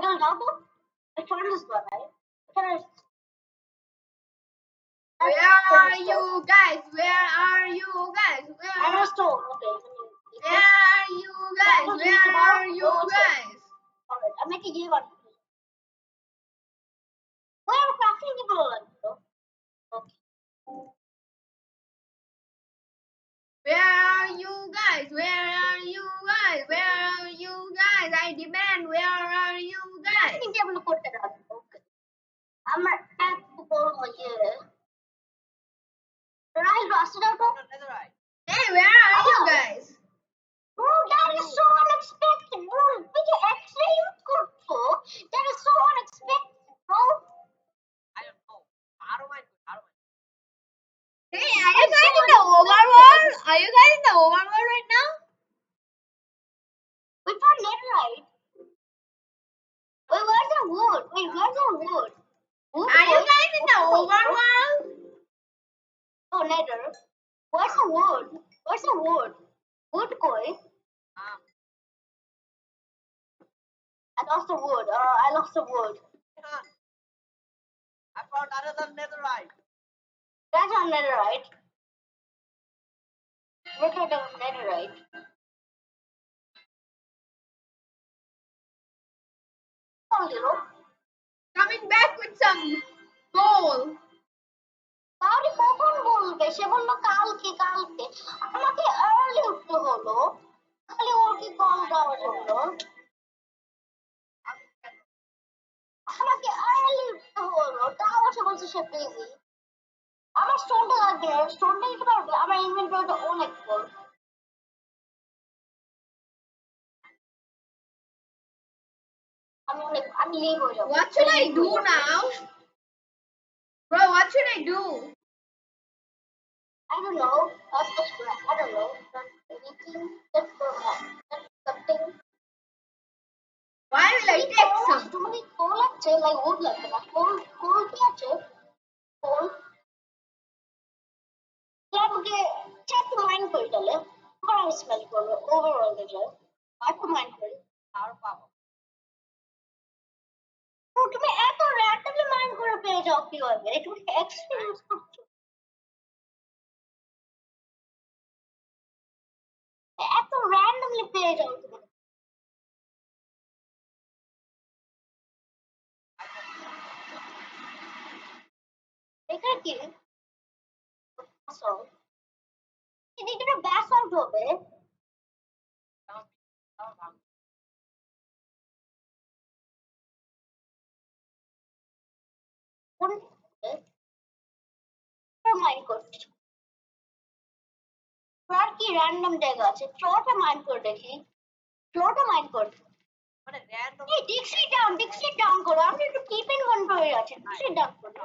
ওটা যাও তো ফার্নেস বানাই এখানে Where are you guys? Where are you guys? I'm a stone. Okay. Where are you guys? Where are you guys? Alright, I'm making you one. Where are crafting people? Okay. Where are you guys? Where are you guys? Where are you guys? I demand. Where are you guys? Crafting table করতে হবে. Okay. আমার এত বড় ইয়ে. Right, Rasta to. Hey, where are you guys? Oh, that is so unexpected, bro. We can X-ray you could so. That is so unexpected, bro. I don't know. How do I? Hey, are you guys in the overworld? Are you guys in the overworld right now? We found netherite. Wait, where's the wood? Wait, where's the wood? Wood Are you wood? guys in the overworld? Oh, nether. Where's the wood? Where's the wood? Wood koi? I lost the wood. I lost the wood. I found another netherite. That's not netherite. Look at the netherite. Oh, little. Coming back with some gold. কাউরি কখন বলবে সে বললো কালকে কালকে আমাকে early উঠতে হলো খালি ওর কি কল দেওয়ার জন্য আমাকে আর্লি উঠতে হলো তাও সে বলছে সে বিজি আমার স্টোনটা লাগবে না স্টোনটা নিতে পারবে আমার ইনভেন্টরিটা অনেক ফুল আমি লিভ হয়ে যাবো What should I do now? Bro, what should I do? I don't know. I don't know. Anything that's something. Why will I take some? তুমি কোল আছে like wood লাগবে না কোল কি আছে কোল আমাকে চেক মাইন্ড করে দিলে আবার আমি স্মেল করবো ওভারঅল দেখে আর তো মাইন্ড করি আর পাবো তুমি এত র্যান্ডমলি মাইন্ড করে পেয়ে যাও কিভাবে তুমি এক্সপেরিয়েন্স করছো এত র্যান্ডমলি পেয়ে যাও তুমি এখানে কি এদিকে ব্যাস আউট হবে মাইন্ড করছো আর কি র্যান্ডম জায়গা আছে ফ্লোরটা মাইন্ড করে দেখি ফ্লোরটা মাইন্ড কর মানে র্যান্ডম এই ডিক্সি ডাউন করো আমি একটু কিপ ইনভেন্টরি আছে ডিক্সি ডাউন করো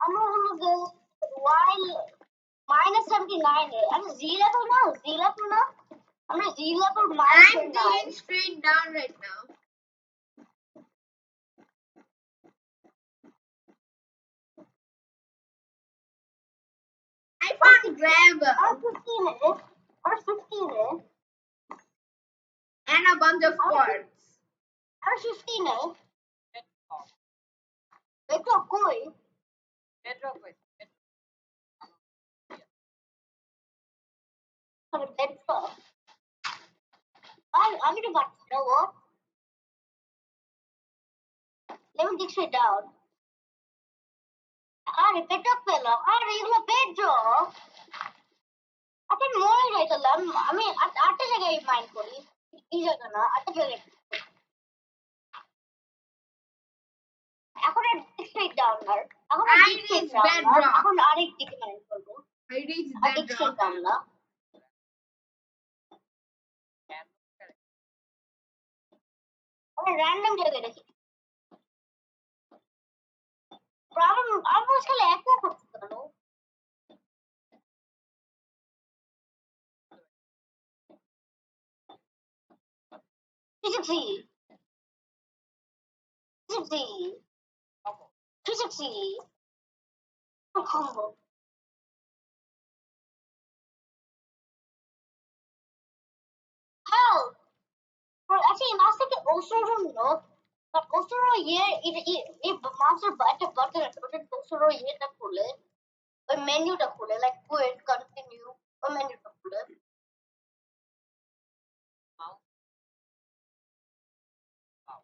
আমরা হলো যে while -79 আমি জি level না আমরা জি level I'm going straight down right now. I found gravel or 15 and a bunch of quartz. or 15 দেখো কই bedrock with আমি দেখো আমি তো পাচ্ছি না ও let me dig it down আরে বেডরক পেলাম আরে এগুলো বেডরক আপনি মরে যাইতাম আমি আটটা জায়গায় মাইন্ড করি এই জায়গা না আটটা জায়গায় এখন আর ডিস্ট্রিক্ট ডাউন আর এখন I reached bedrock. এখন আরেক দিকে মাইন্ড করব I reached district bedrock. Down না আমরা র্যান্ডম জায়গায় দেখি প্রবলেম আমরা খালি এক না করতে পারো Physics. Combo. Actually, last থেকে Osoro no, but Osoro এই মাউসের একটা বাটন আছে ওটা Osoro ইয়েটা খুলে ওই মেনুটা খুলে like quit continue ওই মেনুটা খুলে Mouse.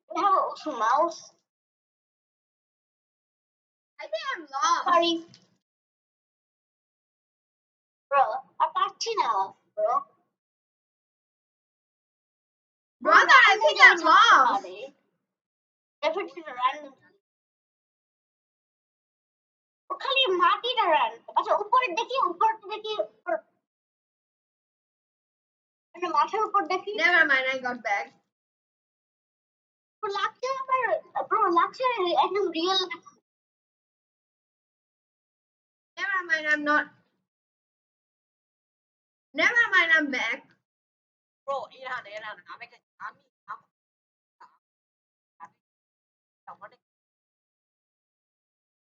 we have an Osoro mouse. I think I'm lost. Sorry, bro. I পারছি না, bro. Brother, I think I'm lost. Definitely random. ও খালি মাটিটা রান আচ্ছা উপরে দেখি মানে মাথার উপর দেখি Never mind, I got back. লাগছে আবার ব্রো লাগছে একদম real Never mind, I'm not. Never mind, I'm back. Bro, Irhan, আমি অনেক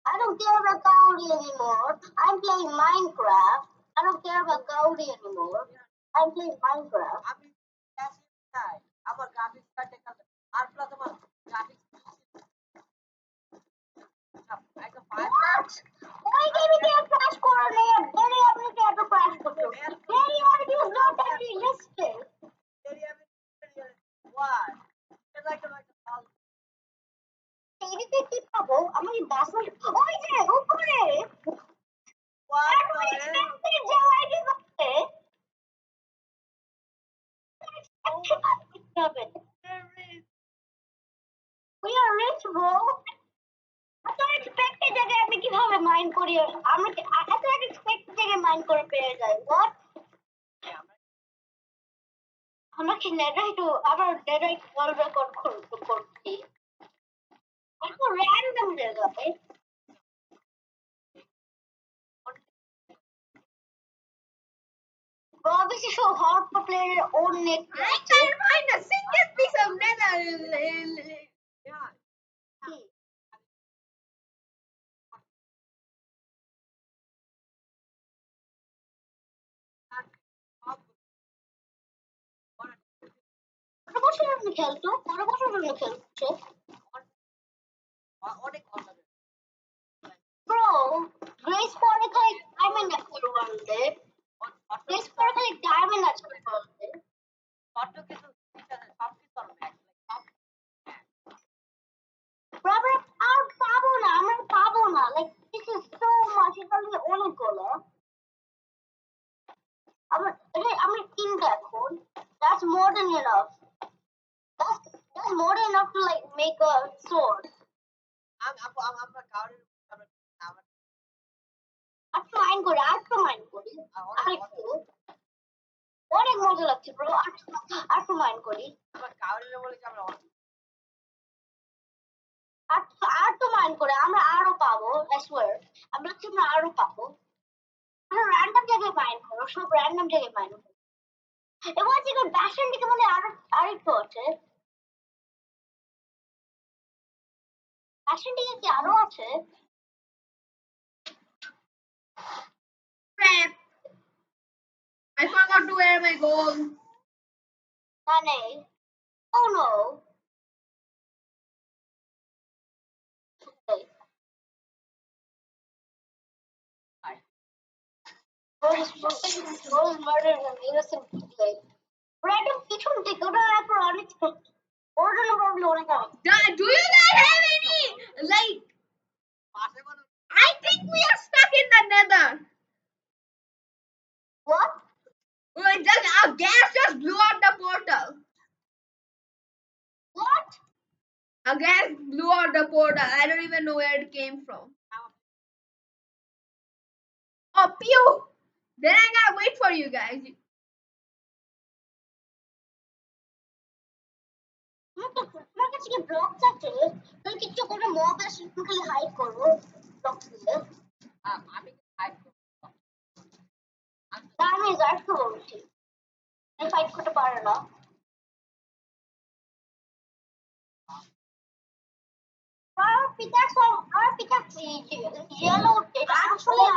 I don't care about Gaudi anymore. I'm playing Minecraft. I don't care about Gaudi anymore. I'm playing Minecraft. আমি passive চাই আমার graphics কার্ডে কাজ আর plus আমার graphics একদম What? Why did we get crash corner? Very ugly to have a crash corner. Very ugly is not that realistic. Why? It's like a এদিকে কি পাবো? আমি বাসন ওই যে উপরে What? expected জায়গায় করতে We are rich, bro. এত expected জায়গায় আমি কিভাবে মাইন্ড করি আমরা এত expected জায়গায় মাইন্ড করে পেয়ে যাই what আমরা কি নেডাইট আবার নেডাইট ওয়ার্ল্ড রেকর্ড করছি এত র্যান্ডম জায়গায় Obviously, so hard to play your own neck. I can't find a single piece of nether. Yeah. কত বছর জন্য খেলতো কত বছর জন্য খেলছে অনেক ভালো লাগে Bro, Grace পরে খালি ডায়মন্ড আছে বলতে Grace পরে খালি ডায়মন্ড আছে বলতে ছোট কিছু সব কিছু আর ম্যাক্স সব Bro, আর পাবো না আমরা পাবো না like this is so much এটা অনেকগুলো আমরা তিনটা এখন that's more than enough that's more than enough to like make a sword আমরা কাউরে আমার আরেকটু মাইন্ড করি আরেকটু অনেক মজা লাগছে ব্রো আরেকটু মাইন্ড করি আমরা কাউরে বলে আমরা আরেকটু মাইন্ড করে আমরা আরো পাবো I swear আমরা আরো পাবো আমরা র্যান্ডম জায়গায় মাইন্ড করো সব র্যান্ডম জায়গায় মাইন্ড করো এবং আজকে ব্যাশন দিকে মানে আরেকটু আছে ব্যাশন দিকে কি আরো আছে Crap. I forgot to wear my gold. না নেই oh no Those murders an innocent people. Random পিছন থেকে ওটা একবার unexpected ওর জন্য প্রবলেম অনেক আছে Do you guys have any like? পাশে বলো I think we are stuck in the nether. what Our gas just blew out the portal. what A gas blew out the portal. I don't even know where it came from. Oh, pew! Then I gotta wait for you guys. আমার কাছে কি blocks আছে তুমি কিছু করে mob আসলে খালি hide করবো ব্লকস দিলে আমি ফাইট আমি গার্ড করবো বলছি ফাইট করতে পারে না our pickaxe yellow it actually